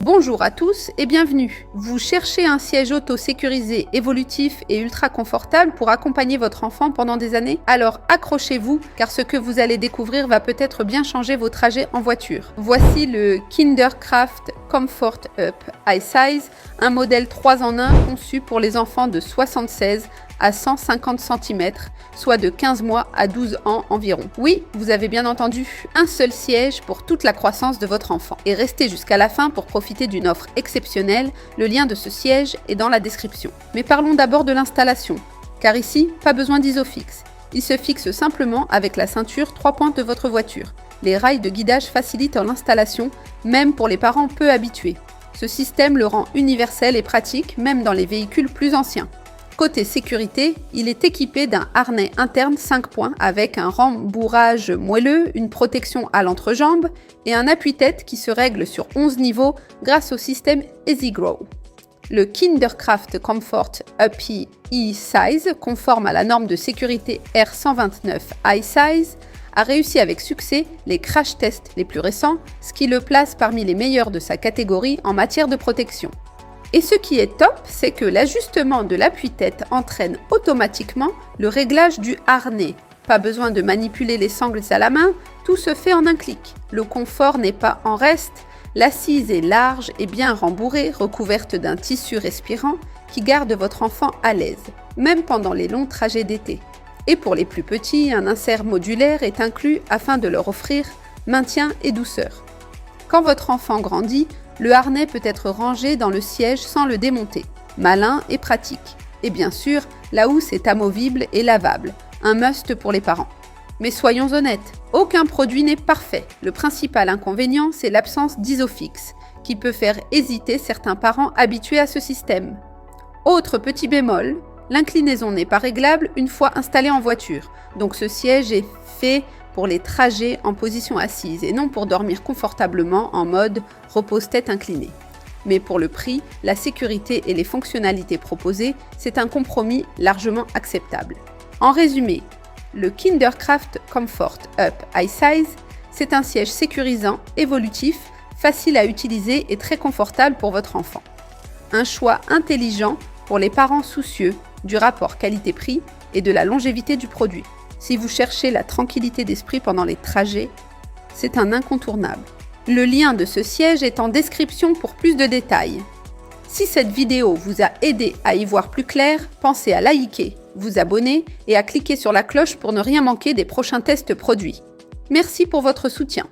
Bonjour à tous et bienvenue. Vous cherchez un siège auto sécurisé, évolutif et ultra confortable pour accompagner votre enfant pendant des années? Alors accrochez-vous car ce que vous allez découvrir va peut-être bien changer vos trajets en voiture. Voici le Kinderkraft Comfort Up iSize, un modèle 3 en 1 conçu pour les enfants de 76 à 150 cm, soit de 15 mois à 12 ans environ. Oui, vous avez bien entendu, un seul siège pour toute la croissance de votre enfant. Et restez jusqu'à la fin pour profiter d'une offre exceptionnelle, le lien de ce siège est dans la description. Mais parlons d'abord de l'installation, car ici, pas besoin d'isofix. Il se fixe simplement avec la ceinture 3 pointes de votre voiture. Les rails de guidage facilitent l'installation, même pour les parents peu habitués. Ce système le rend universel et pratique, même dans les véhicules plus anciens. Côté sécurité, il est équipé d'un harnais interne 5 points avec un rembourrage moelleux, une protection à l'entrejambe et un appuie-tête qui se règle sur 11 niveaux grâce au système EasyGrow. Le Kinderkraft Comfort Up iSize, conforme à la norme de sécurité R129 iSize, a réussi avec succès les crash tests les plus récents, ce qui le place parmi les meilleurs de sa catégorie en matière de protection. Et ce qui est top, c'est que l'ajustement de l'appui-tête entraîne automatiquement le réglage du harnais. Pas besoin de manipuler les sangles à la main, tout se fait en un clic. Le confort n'est pas en reste, l'assise est large et bien rembourrée, recouverte d'un tissu respirant qui garde votre enfant à l'aise, même pendant les longs trajets d'été. Et pour les plus petits, un insert modulaire est inclus afin de leur offrir maintien et douceur. Quand votre enfant grandit, le harnais peut être rangé dans le siège sans le démonter. Malin et pratique. Et bien sûr, la housse est amovible et lavable. Un must pour les parents. Mais soyons honnêtes, aucun produit n'est parfait. Le principal inconvénient, c'est l'absence d'isofix, qui peut faire hésiter certains parents habitués à ce système. Autre petit bémol, l'inclinaison n'est pas réglable une fois installée en voiture. Donc ce siège est fait pour les trajets en position assise et non pour dormir confortablement en mode repose-tête inclinée. Mais pour le prix, la sécurité et les fonctionnalités proposées, c'est un compromis largement acceptable. En résumé, le Kinderkraft Comfort Up iSize, c'est un siège sécurisant, évolutif, facile à utiliser et très confortable pour votre enfant. Un choix intelligent pour les parents soucieux du rapport qualité-prix et de la longévité du produit. Si vous cherchez la tranquillité d'esprit pendant les trajets, c'est un incontournable. Le lien de ce siège est en description pour plus de détails. Si cette vidéo vous a aidé à y voir plus clair, pensez à liker, vous abonner et à cliquer sur la cloche pour ne rien manquer des prochains tests produits. Merci pour votre soutien.